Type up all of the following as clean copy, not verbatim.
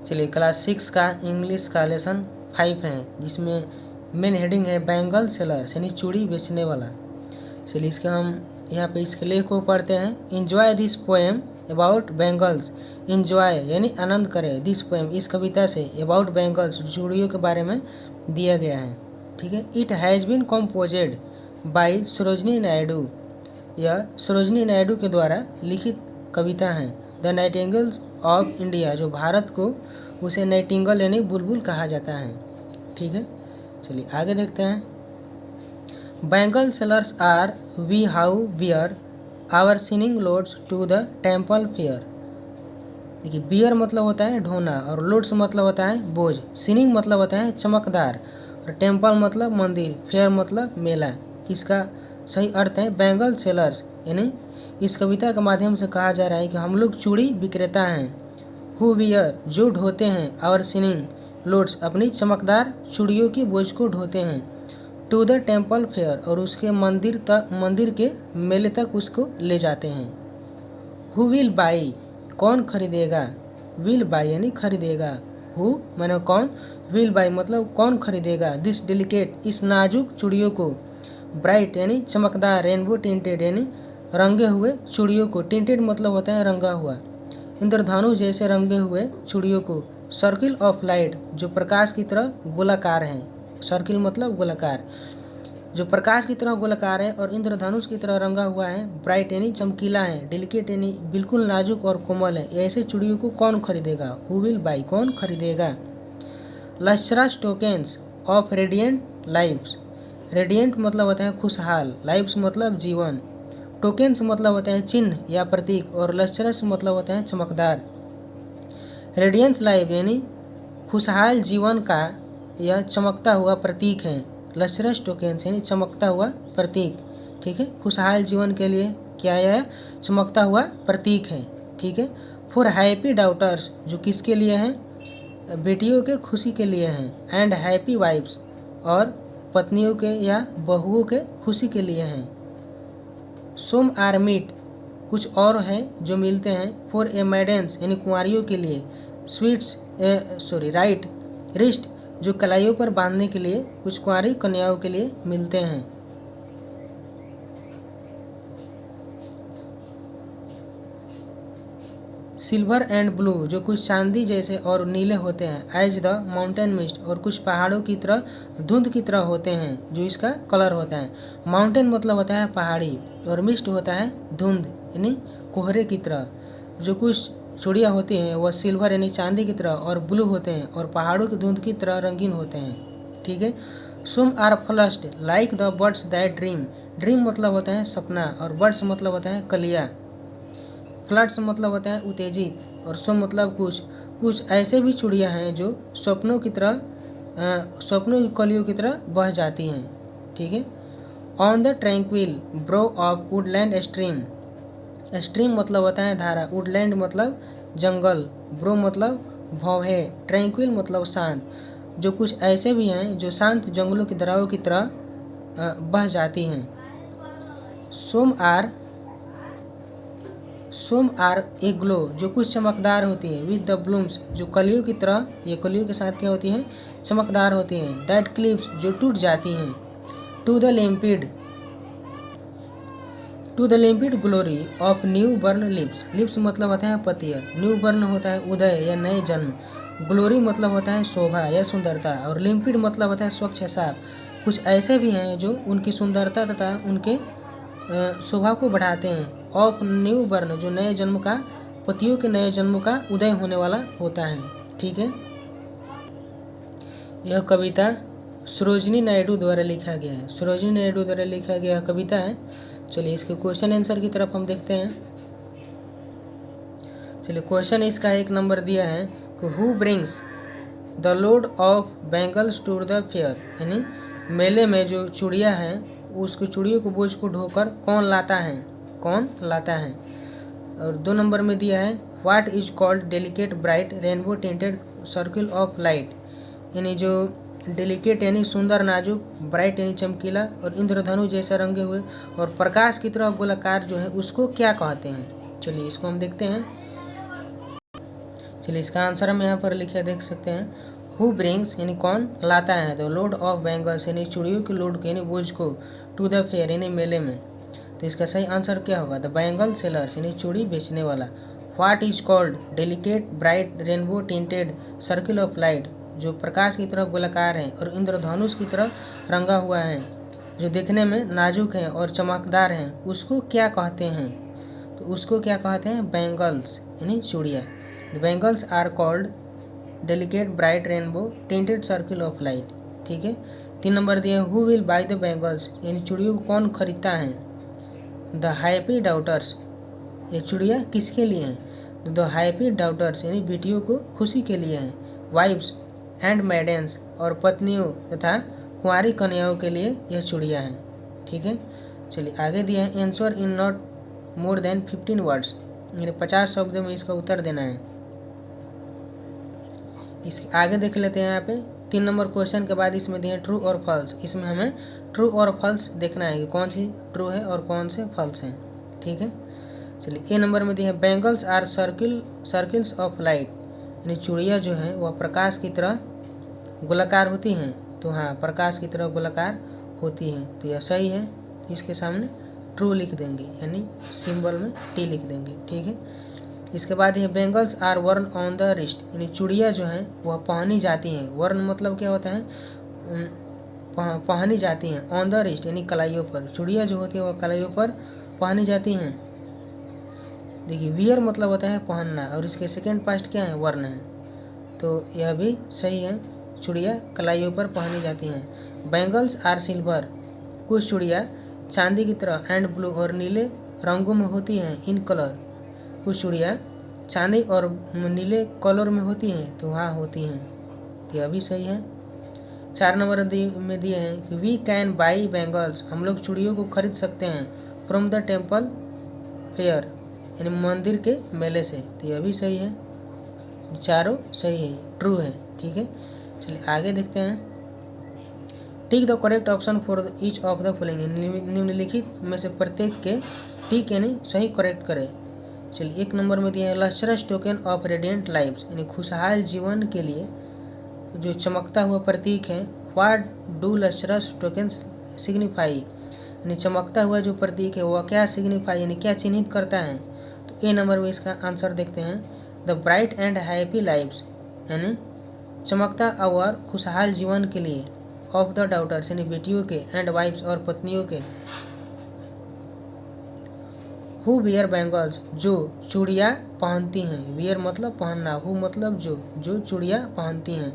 चलिए क्लास 6 का इंग्लिश का लेसन 5 है, जिसमें मेन हेडिंग है बैंगल सेलर्स यानी चूड़ी बेचने वाला। चलिए इसके हम यहाँ पे इसके लेख को पढ़ते हैं। Enjoy this poem about bangles. Enjoy यानी आनंद करें, दिस पोएम इस कविता से, अबाउट बैंगल्स चूड़ियों के बारे में दिया गया है। ठीक है। It has been composed by Sarojini Naidu. यह सरोजनी नायडू के द्वारा लिखित कविता है। द नाइटिंगेल्स ऑफ इंडिया, जो भारत को उसे नाइटिंगल यानी बुलबुल कहा जाता है। ठीक है। चलिए आगे देखते हैं। Bangle sellers are we who bear our shining loads to the temple fair. देखिए बियर मतलब होता है ढोना, और लोड्स मतलब होता है बोझ, सिनिंग मतलब होता है चमकदार, और टेम्पल मतलब मंदिर, फेयर मतलब मेला। इसका सही अर्थ है बैंगल सेलर्स, यानी इस कविता के माध्यम से कहा जा रहा है कि हम लोग चूड़ी विक्रेता हैं। हु वियर जो ढोते हैं, आवर सिनिंग लोड्स अपनी चमकदार चूड़ियों की बोझ को ढोते हैं, टू द टेम्पल फेयर और उसके मंदिर के मेले तक उसको ले जाते हैं। हु विल बाई कौन खरीदेगा, विल बाई यानी खरीदेगा, हु माने कौन, विल बाई मतलब कौन खरीदेगा, दिस डेलिकेट इस नाजुक चूड़ियों को, ब्राइट यानी चमकदार, रेनबो टिंटेड यानी रंगे हुए चूड़ियों को, टिंटेड मतलब होता है रंगा हुआ, इंद्रधनु जैसे रंगे हुए चूड़ियों को, सर्किल ऑफ लाइट जो प्रकाश की तरह गोलाकार हैं, सर्किल मतलब गोलाकार, जो प्रकाश की तरह गोलाकार है और इंद्रधनुष की तरह रंगा हुआ है, ब्राइट यानी चमकीला है, डेलिकेट यानी बिल्कुल नाजुक और कोमल है, ऐसे चूड़ियों को कौन खरीदेगा, हु विल बाई कौन खरीदेगा। Lustrous tokens of radiant lives. Radiant मतलब होता है खुशहाल, लाइव्स मतलब जीवन, टोकेन्स मतलब होता है चिन्ह या प्रतीक, और लश्रस मतलब होता है चमकदार। रेडियंस लाइव यानी खुशहाल जीवन का यह चमकता हुआ प्रतीक है। लश्रस टोकेन्स यानी चमकता हुआ प्रतीक। ठीक है। खुशहाल जीवन के लिए क्या यह चमकता हुआ प्रतीक है। ठीक है। फॉर हैप्पी डाउटर्स जो किसके लिए हैं, बेटियों के खुशी के लिए हैं, एंड हैप्पी वाइफ्स और पत्नियों के या बहुओं के खुशी के लिए हैं। सोम आर मीट कुछ और हैं जो मिलते हैं, फॉर ए मैडेंस यानी कुंवारियों के लिए, स्वीट्स राइट रिस्ट जो कलाइयों पर बांधने के लिए कुछ कुंवारी कन्याओं के लिए मिलते हैं। सिल्वर एंड ब्लू जो कुछ चांदी जैसे और नीले होते हैं, एज द माउंटेन मिस्ट और कुछ पहाड़ों की तरह धुंध की तरह होते हैं जो इसका कलर होता है। माउंटेन मतलब होता है पहाड़ी, और मिस्ट होता है धुंध यानी कोहरे की तरह। जो कुछ चूड़ियाँ होती हैं वह सिल्वर यानी चांदी की तरह और ब्लू होते हैं और पहाड़ों की धुंध की तरह रंगीन होते हैं। ठीक है। Some are flushed like the birds that dream. Dream मतलब होता है सपना, और बर्ड्स मतलब होता है कलिया। फ्लड्स मतलब होता है उत्तेजित, और सो मतलब कुछ ऐसे भी चूड़ियाँ हैं जो स्वप्नों की कलियों की तरह बह जाती हैं। ठीक है। On the tranquil bro of Woodland stream. Stream मतलब होता है धारा, वुडलैंड मतलब जंगल, ब्रो मतलब भौहे, ट्रैंक्विल मतलब शांत। जो कुछ ऐसे भी हैं जो शांत जंगलों की धाराओं की तरह बह जाती हैं। सोम आर ए ग्लो जो कुछ चमकदार होती है, विद द ब्लूम्स जो कलियों की तरह, ये कलियों के साथ क्या होती हैं, चमकदार होती हैं। दैट क्लिप्स जो टूट जाती हैं। To the limpid glory of newborn lips. Lips मतलब होता है पतिया, न्यू बर्न होता है उदय या नए जन्म, ग्लोरी मतलब होता है शोभा या सुंदरता, और लिम्पिड मतलब होता है स्वच्छ या साफ। कुछ ऐसे भी हैं जो उनकी सुंदरता तथा उनके शोभा को बढ़ाते हैं। ऑफ न्यू बर्न जो नए जन्म का, पतियों के नए जन्म का उदय होने वाला होता है। ठीक है। यह कविता सरोजनी नायडू द्वारा लिखा गया है। सरोजनी नायडू द्वारा लिखा गया कविता है। चलिए इसके क्वेश्चन आंसर की तरफ हम देखते हैं। चलिए क्वेश्चन इसका 1 नंबर दिया है कि who brings the load of bangles to the fair, यानी मेले में जो चूड़ियाँ हैं उसकी चूड़ियों को बोझ को ढोकर कौन लाता है। और 2 नंबर में दिया है what is called delicate bright rainbow tinted circle of light, यानी जो डेलिकेट यानी सुंदर नाजुक, ब्राइट यानी चमकीला, और इंद्रधनु जैसे रंगे हुए और प्रकाश की तरह गोलाकार जो है उसको क्या कहते हैं। चलिए इसको हम देखते हैं। चलिए इसका आंसर हम यहाँ पर लिखे देख सकते हैं, हु ब्रिंग्स यानी कौन लाता है, द लोड ऑफ बैंगल्स यानी चूड़ियों के लोड को यानी बोझ को, टू द फेयर यानी मेले में। तो इसका सही आंसर क्या होगा, द बैंगल सेलर्स यानी चूड़ी बेचने वाला। What is called delicate bright rainbow tinted circle of light, जो प्रकाश की तरह गोलाकार है और इंद्रधनुष की तरह रंगा हुआ है, जो देखने में नाजुक है और चमकदार है, उसको क्या कहते हैं। तो उसको क्या कहते हैं, बैंगल्स यानी चूड़ियाँ। The bangles are called delicate bright rainbow tinted circle of light. ठीक है। 3 नंबर दिए, who will buy the bangles यानी चूड़ियों को कौन खरीदता है। द हैप्पी डाउटर्स, ये चूड़ियाँ किसके लिए हैं, द हैप्पी डाउटर्स यानी बेटियों को खुशी के लिए हैं। वाइफ्स एंड मैडेंस और पत्नियों तथा कुंवारी कन्याओं के लिए यह चूड़ियाँ हैं। ठीक है। चलिए आगे दिया है, answer in not more than 15 words, यानी 50 शब्दों में इसका उत्तर देना है। इस आगे देख लेते हैं। यहाँ पे 3 नंबर क्वेश्चन के बाद इसमें दिए ट्रू और फॉल्स, इसमें हमें ट्रू और फॉल्स देखना है कि कौन सी ट्रू है और कौन से फॉल्स हैं। ठीक है। चलिए ए नंबर में दिए हैं, bangles are circles of light, यानी चूड़ियाँ जो हैं वह प्रकाश की तरह गोलाकार होती हैं। तो हाँ, प्रकाश की तरह गोलाकार होती हैं, तो यह सही है। तो इसके सामने ट्रू लिख देंगे, यानी सिंबल में टी लिख देंगे। ठीक है। इसके बाद ये bangles are worn on the wrist, यानी चूड़ियाँ जो हैं वह पहनी जाती हैं। वर्न मतलब क्या होता है, पहनी जाती हैं। ऑन द रिस्ट यानी कलाइयों पर, चूड़ियाँ जो होती है वह कलाइयों पर पहनी जाती हैं। देखिए वियर मतलब होता है पहनना, और इसके सेकेंड पास्ट क्या है, वर्न है, तो यह भी सही है। चूड़ियाँ कलाइयों पर पहनी जाती हैं। बैंगल्स आर सिल्वर, कुछ चूड़ियाँ चांदी की तरह एंड ब्लू और नीले रंगों में होती हैं इन कलर, कुछ चूड़ियाँ चांदी और नीले कलर में होती हैं, तो हाँ होती हैं, तो यह भी सही है। 4 नंबर में दिए हैं कि वी कैन बाई बैंगल्स, हम लोग चूड़ियों को खरीद सकते हैं, फ्रॉम द टेम्पल फेयर यानी मंदिर के मेले से, तो यह भी सही है। चारों सही है, ट्रू है। ठीक है। चलिए आगे देखते हैं। Tick the correct option for each of the following, निम्नलिखित में से प्रत्येक के टिक यानी सही करेक्ट करें। चलिए 1 नंबर में दिया है, lustrous token of radiant lives, यानी खुशहाल जीवन के लिए जो चमकता हुआ प्रतीक है। What do lustrous tokens signify, यानी चमकता हुआ जो प्रतीक है वह क्या सिग्निफाई यानी क्या चिन्हित करता है। तो ए नंबर में इसका आंसर देखते हैं, the bright and happy lives, यानी चमकता और खुशहाल जीवन के लिए। ऑफ द डाउटर्स यानी बेटियों के, एंड वाइफ्स और पत्नियों के। हु वियर बैंगल्स, जो चूड़ियाँ पहनती हैं। वियर मतलब पहनना, हु मतलब जो चूड़ियाँ पहनती हैं।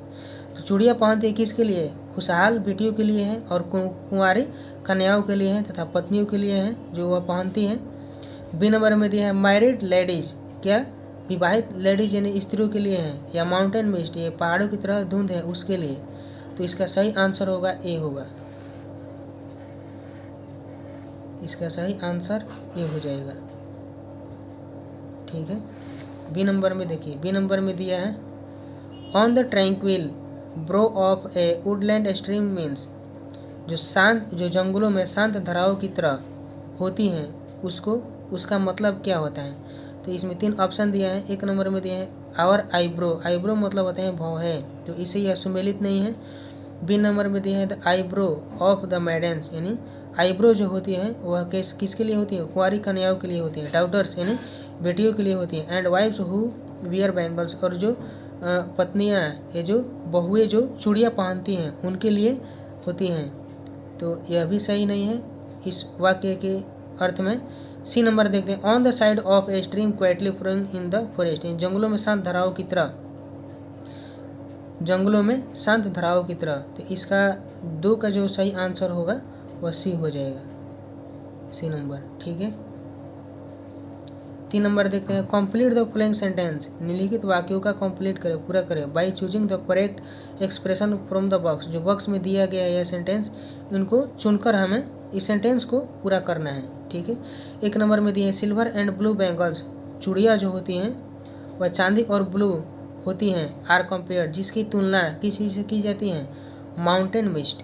तो चूड़ियाँ पहनती है किसके लिए, खुशहाल बेटियों के लिए है, और कुंवारी कन्याओं के लिए है, तथा पत्नियों के लिए है जो वह पहनती हैं। बी नंबर में दिया है, मैरिड लेडीज, क्या विवाहित लेडीज यानी स्त्रियों के लिए है, या माउंटेन मिस्ट, ये पहाड़ों की तरह धुंध है उसके लिए। तो इसका सही आंसर होगा ए होगा, इसका सही आंसर ए हो जाएगा। ठीक है। बी नंबर में देखिए, बी नंबर में दिया है, on the tranquil bro of A Woodland stream means, जो जंगलों में शांत धाराओं की तरह होती हैं, उसका मतलब क्या होता है। तो इसमें 3 ऑप्शन दिया है। 1 नंबर में दिया है, आवर आईब्रो, आईब्रो मतलब होते हैं भौं है, तो इसे यह सुमेलित नहीं है। बी नंबर में दिया है, द आईब्रो ऑफ द मैडेंस, यानी आईब्रो जो होती है वह किसके लिए होती है, कुंवारी कन्याओं के लिए होती है। डाउटर्स यानी बेटियों के लिए होती है। And wives who wear bangles, और जो पत्नियाँ, ये जो बहुएं जो चूड़ियाँ पहनती हैं उनके लिए होती हैं, तो यह भी सही नहीं है इस वाक्य के अर्थ में। सी नंबर देखते हैं, on the side of a stream quietly flowing in the forest, जंगलों में शांत धाराओं की तरह, जंगलों में शांत धाराओं की तरह। तो इसका 2 का जो सही आंसर होगा वह सी हो जाएगा, सी नंबर। ठीक है। 3 नंबर देखते हैं, कंप्लीट द फॉलोइंग सेंटेंस, निम्नलिखित वाक्यों का कंप्लीट करें, पूरा करें, by choosing the correct expression from the box, जो बॉक्स में दिया गया है यह सेंटेंस, इनको चुनकर हमें इस सेंटेंस को पूरा करना है। ठीक है। 1 नंबर में दिए हैं, सिल्वर एंड ब्लू बैंगल्स, चूड़ियाँ जो होती हैं वह चांदी और ब्लू होती हैं, आर कंपेयर, जिसकी तुलना किस चीज़ से की जाती है, माउंटेन मिस्ट,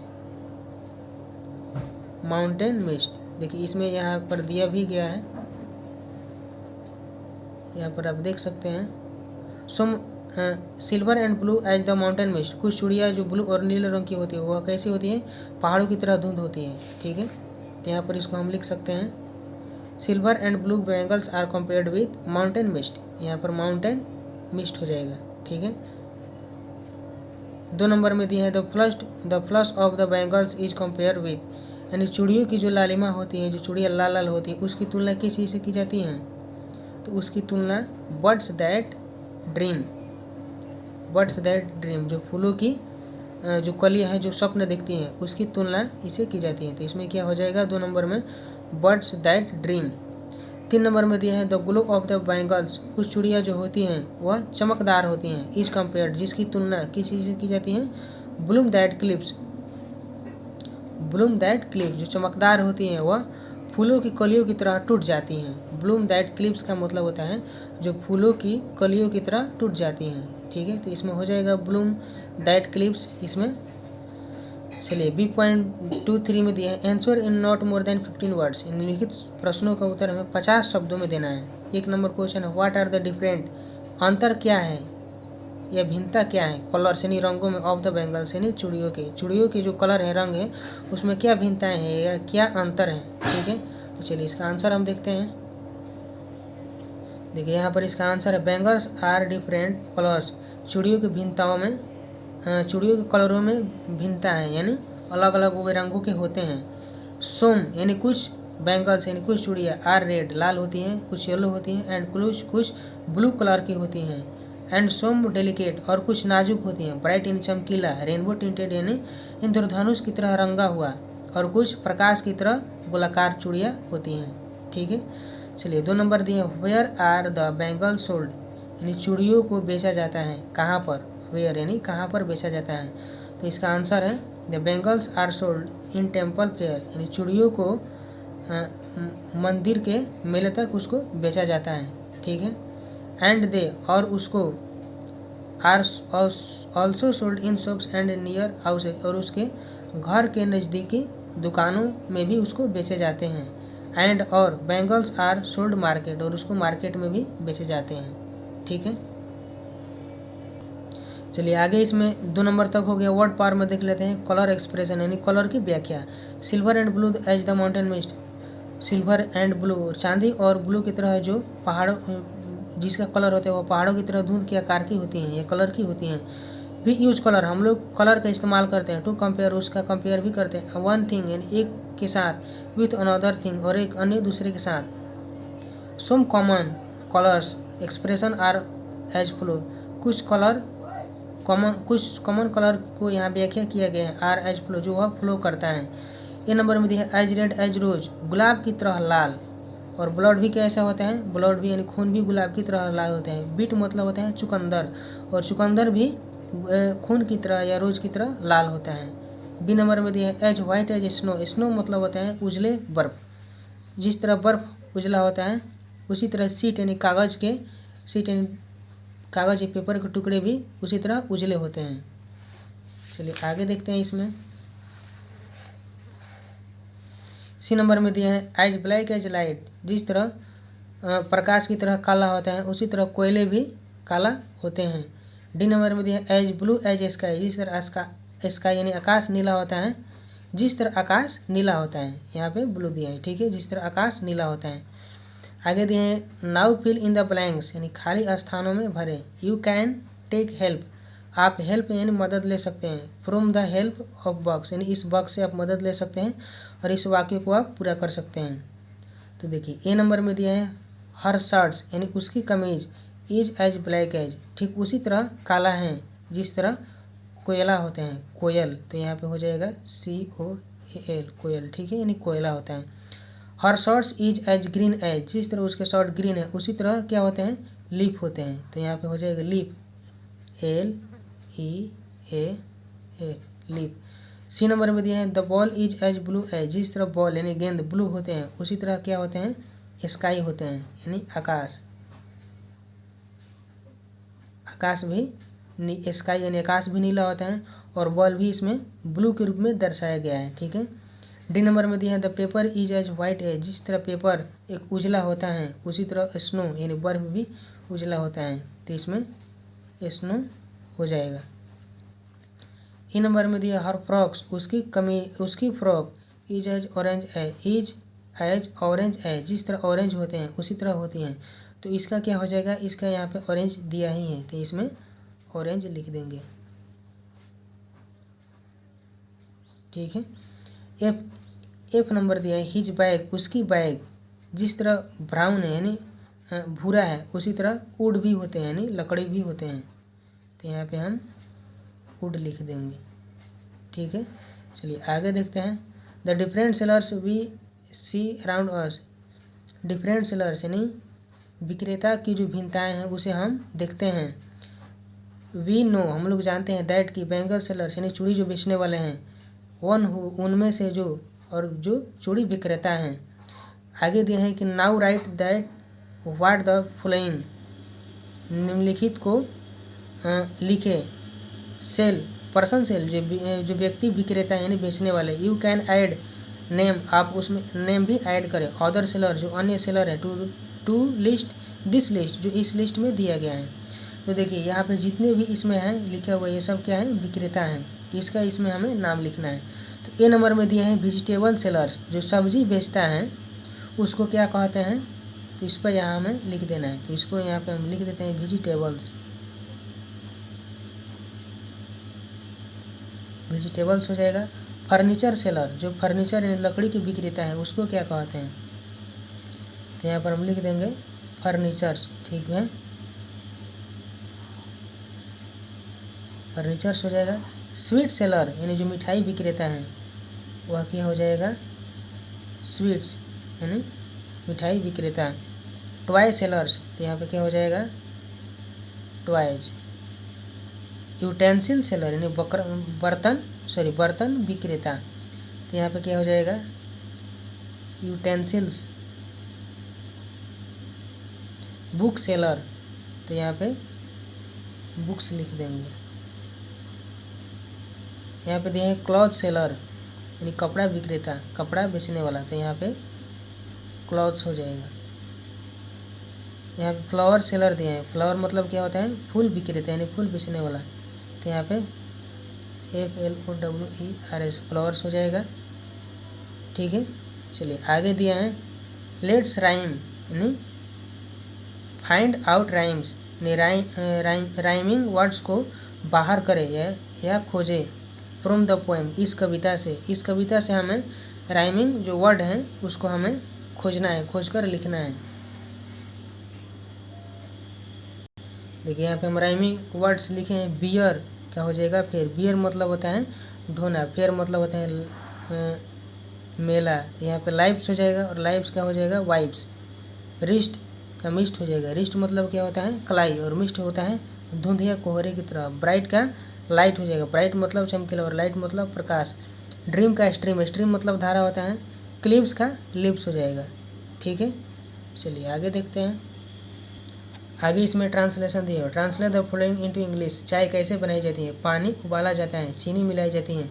माउंटेन मिस्ट। देखिए इसमें यहाँ पर दिया भी गया है, यहाँ पर आप देख सकते हैं, silver and blue as the mountain mist, कुछ चूड़ियाँ जो ब्लू और नीले रंग की होती है वह कैसी होती है, पहाड़ों की तरह धुंध होती है। ठीक है, तो यहाँ पर इसको हम लिख सकते हैं silver and blue bangles are compared with mountain mist, यहाँ पर माउंटेन मिस्ट हो जाएगा। ठीक है, 2 नंबर में दिया है the flush of the bangles is compare with, यानी चूड़ियों की जो लालिमा होती है, जो चूड़ियाँ लाल लाल होती है, उसकी तुलना किस चीज़ से की जाती है, तो उसकी तुलना बर्ड्स दैट ड्रीम, जो फूलों की जो कलियाँ हैं जो स्वप्न दिखती हैं उसकी तुलना इसे की जाती है। तो इसमें क्या हो जाएगा 2 नंबर में बर्ड्स दैट ड्रीम। 3 नंबर में दिया है the glow of the bangles, कुछ चूड़ियाँ जो होती हैं वह चमकदार होती हैं, इज कम्पेयर्ड, जिसकी तुलना किस चीज़ से की जाती है, ब्लूम दैट क्लिप्स, जो चमकदार होती हैं वह फूलों की कलियों की तरह टूट जाती हैं। ब्लूम दैट क्लिप्स का मतलब होता है जो फूलों की कलियों की तरह टूट जाती हैं। ठीक है, तो इसमें हो जाएगा ब्लूम दैट क्लिप्स। इसमें चलिए B.23 में दिया है answer in not more than 15 words, निम्नलिखित प्रश्नों का उत्तर हमें 50 शब्दों में देना है। 1 नंबर क्वेश्चन है व्हाट आर द डिफरेंट, अंतर क्या है या भिन्नता क्या है, कलर्स यानी रंगों में, ऑफ द बैंगल्स यानी चूड़ियों के जो कलर है, रंग है, उसमें क्या भिन्नताएं हैं या क्या अंतर है। ठीक है, तो चलिए इसका आंसर हम देखते हैं। देखिए यहाँ पर इसका आंसर है बैंगल्स आर डिफरेंट कलर्स, चूड़ियों की भिन्नताओं में, चूड़ियों के कलरों में भिन्नता है, यानी अलग अलग वो रंगों के होते हैं। सोम यानी कुछ बैंगल्स यानी कुछ चूड़ियाँ आर रेड लाल होती हैं, कुछ येलो होती हैं, एंड कुछ ब्लू कलर की होती हैं, एंड सोम डेलिकेट और कुछ नाजुक होती हैं, ब्राइट यानी चमकीला, रेनबो टिंटेड यानी इंद्रधनुष की तरह रंगा हुआ, और कुछ प्रकाश की तरह गोलाकार चूड़ियाँ होती हैं। ठीक है, चलिए 2 नंबर दिए where are the bangle sold, यानी चूड़ियों को बेचा जाता है कहाँ पर, वेयर यानी कहाँ पर बेचा जाता है, तो इसका आंसर है the bangles are sold in temple fair, यानी चूड़ियों को मंदिर के मेले तक उसको बेचा जाता है। ठीक है, एंड दे और उसको are also sold in shops and near houses, और उसके घर के नज़दीकी दुकानों में भी उसको बेचे जाते हैं। एंड और बैंगल्स आर सोल्ड मार्केट, और उसको मार्केट में भी बेचे जाते हैं। ठीक है, चलिए आगे इसमें 2 नंबर तक हो गया। वर्ड पावर में देख लेते हैं कलर एक्सप्रेशन यानी कलर की व्याख्या। Silver and blue as the mountain mist, silver and blue चांदी और ब्लू की तरह जो पहाड़ों जिसका कलर होता है वो पहाड़ों की तरह धुंध के आकार की होती हैं, ये कलर की होती हैं। भी यूज कलर, हम लोग कलर का इस्तेमाल करते हैं टू कंपेयर, उसका कंपेयर भी करते हैं। वन थिंग यानी एक के साथ, विथ अनदर थिंग और एक अन्य दूसरे के साथ। Some common colours expression are as flow, कुछ कॉमन कलर को यहाँ व्याख्या किया गया है आर एज फ्लो, जो वह फ्लो करता है। ये नंबर में दिया है एज रेड एज रोज, गुलाब की तरह लाल, और ब्लड भी कैसा होता है, ब्लड भी यानी खून भी गुलाब की तरह लाल होता है। बीट मतलब होता है चुकंदर, और चुकंदर भी खून की तरह या रोज की तरह लाल होता है। बी नंबर में दिया है as white as snow, snow मतलब होता है उजले बर्फ, जिस तरह बर्फ उजला होता है उसी तरह सीट यानी कागज़ या पेपर के टुकड़े भी उसी तरह उजले होते हैं। चलिए आगे देखते हैं। इसमें सी नंबर में दिया है एज ब्लैक एज लाइट, जिस तरह प्रकाश की तरह काला होता है उसी तरह कोयले भी काला होते हैं। डी नंबर में दिया है एज ब्लू एज स्काई, जिस तरह स्काई यानी आकाश नीला होता है, जिस तरह आकाश नीला होता है, यहाँ पे ब्लू दिया है। ठीक है, जिस तरह आकाश नीला होता है। आगे दिए हैं now fill in the blanks, यानी खाली स्थानों में भरे। यू कैन टेक हेल्प, आप हेल्प यानी मदद ले सकते हैं। From the help of box, यानी इस बॉक्स से आप मदद ले सकते हैं और इस वाक्य को आप पूरा कर सकते हैं। तो देखिए ए नंबर में दिया है हर शर्ट्स, यानी उसकी कमीज इज एज ब्लैक एज, ठीक उसी तरह काला है जिस तरह कोयला होते हैं, कोयल, तो यहाँ पे हो जाएगा COAL, कोयल। ठीक है, यानी कोयला होता है। Her shorts is as green as, जिस तरह उसके शॉर्ट ग्रीन है उसी तरह क्या होते हैं, लीफ होते हैं, तो यहाँ पे हो जाएगा leaf, LEA, leaf. C number में दिया है the ball is as blue as, जिस तरह बॉल यानी गेंद ब्लू होते हैं उसी तरह क्या होते हैं, स्काई होते हैं, यानी आकाश भी स्काई यानी आकाश भी नीला होता है, और बॉल भी इसमें ब्लू के रूप में दर्शाया गया है। ठीक है, डी नंबर में दिया है the paper is as white as, जिस तरह पेपर एक उजला होता है उसी तरह स्नो यानी बर्फ भी उजला होता है, तो इसमें स्नो हो जाएगा। ई नंबर में दिया हर फ्रॉक्स, उसकी frock is as orange as, जिस तरह ऑरेंज होते हैं उसी तरह होती हैं। तो इसका क्या हो जाएगा, इसका यहाँ पे ऑरेंज दिया ही है तो इसमें ऑरेंज लिख देंगे। ठीक है। एफ नंबर दिया है हिज बैग, उसकी बैग जिस तरह ब्राउन है यानी भूरा है उसी तरह वुड भी होते हैं यानी लकड़ी भी होते हैं। तो यहाँ पे हम वुड लिख देंगे। ठीक है। चलिए आगे देखते हैं। The different sellers we see around us, different sellers यानी विक्रेता की जो भिन्नताएं हैं उसे हम देखते हैं। वी नो हम लोग जानते हैं दैट की बैंगल सेलर्स यानी चूड़ी जो बेचने वाले हैं, वन हो उनमें से जो और जो चूड़ी विक्रेता हैं। आगे दिया है कि now right that what the following, निम्नलिखित को लिखे। सेल पर्सन सेल जो व्यक्ति विक्रेता यानी बेचने वाले। यू कैन ऐड नेम, आप उसमें नेम भी ऐड करें। अदर सेलर जो अन्य सेलर है, टू लिस्ट दिस लिस्ट जो इस लिस्ट में दिया गया है। तो देखिए यहाँ पे जितने भी इसमें हैं लिखा हुआ ये सब क्या है, विक्रेता हैं। इसका इसमें हमें नाम लिखना है। तो ए नंबर में दिए हैं वेजिटेबल सेलर्स, जो सब्जी बेचता है उसको क्या कहते हैं, तो इस पर यहाँ हमें लिख देना है। तो इसको यहाँ पे हम लिख देते हैं वेजिटेबल्स हो जाएगा। फर्नीचर सेलर जो फर्नीचर यानी लकड़ी के विक्रेता है उसको क्या कहते हैं, तो यहाँ पर हम लिख देंगे फर्नीचर्स। ठीक है, फर्नीचर्स हो जाएगा। स्वीट सेलर यानी जो मिठाई विक्रेता है वह क्या हो जाएगा, स्वीट्स यानी मिठाई विक्रेता। टॉय सेलर्स तो यहाँ पे क्या हो जाएगा, टॉयज। यूटेंसिल सेलर यानी बर्तन विक्रेता, तो यहाँ पे क्या हो जाएगा, यूटेंसिल्स। बुक सेलर तो यहाँ पे बुक्स लिख देंगे। यहाँ पे दिए हैं क्लॉथ सेलर यानी कपड़ा विक्रेता, कपड़ा बेचने वाला, तो यहाँ पे क्लॉथ्स हो जाएगा। यहाँ पे फ्लावर सेलर दिए हैं, फ्लावर मतलब क्या होता है, फूल विक्रेता यानी फूल बेचने वाला, तो यहाँ पे FLOWERS फ्लावर्स हो जाएगा। ठीक है। चलिए आगे दिया है लेट्स राइम यानी find out rhymes, rhyming words को बाहर करे या खोजे फ्रॉम द पोएम, इस कविता से हमें राइमिंग जो वर्ड हैं उसको हमें खोजना है, खोजकर लिखना है। देखिए यहाँ पे हम राइमिंग वर्ड्स लिखे हैं। बियर क्या हो जाएगा, फेयर, बियर मतलब होता है ढोना, फेयर मतलब होता है मेला, यहाँ पे लाइव्स हो जाएगा और लाइव्स क्या हो जाएगा, वाइब्स। रिस्ट का मिस्ट हो जाएगा, रिस्ट मतलब क्या होता है, कलाई, और मिस्ट होता है धुंध या कोहरे की तरह। ब्राइट का लाइट हो जाएगा, ब्राइट मतलब चमकीला और लाइट मतलब प्रकाश। ड्रीम का स्ट्रीम, स्ट्रीम मतलब धारा होता है। क्लिप्स का लिप्स हो जाएगा। ठीक है। चलिए आगे देखते हैं। आगे इसमें ट्रांसलेशन दिए, translate the following into English. चाय कैसे बनाई जाती है, पानी उबाला जाता है, चीनी मिलाई जाती है,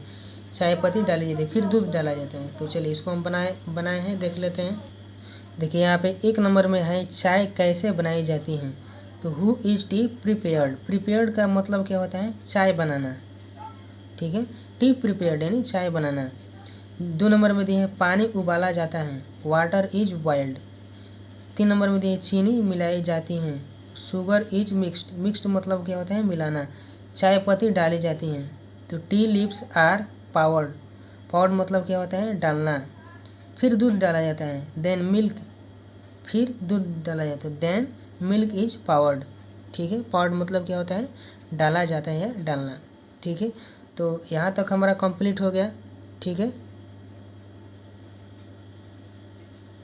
चाय पत्ती डाली जाती है, फिर दूध डाला जाता है। तो चलिए इसको हम बनाए हैं, देख लेते हैं। देखिए यहाँ पे एक नंबर में है चाय कैसे बनाई जाती है, तो who is T prepared, prepared का मतलब क्या होता है, चाय बनाना। ठीक है, टी प्रिपेयर्ड यानी चाय बनाना। 2 नंबर में दिए है पानी उबाला जाता है, वाटर इज बॉइल्ड। 3 नंबर में दिए चीनी मिलाई जाती है, शुगर इज मिक्स्ड, मिक्स्ड मतलब क्या होता है, मिलाना। चाय पत्ती डाली जाती हैं, तो tea leaves are powdered, powder मतलब क्या होता है, डालना। फिर दूध डाला जाता है, देन मिल्क, फिर दूध डाला जाता है, देन मिल्क इज पाउडर्ड। ठीक है, पाउडर मतलब क्या होता है, डाला जाता है या डालना। ठीक है, तो यहाँ तक हमारा कंप्लीट हो गया। ठीक है।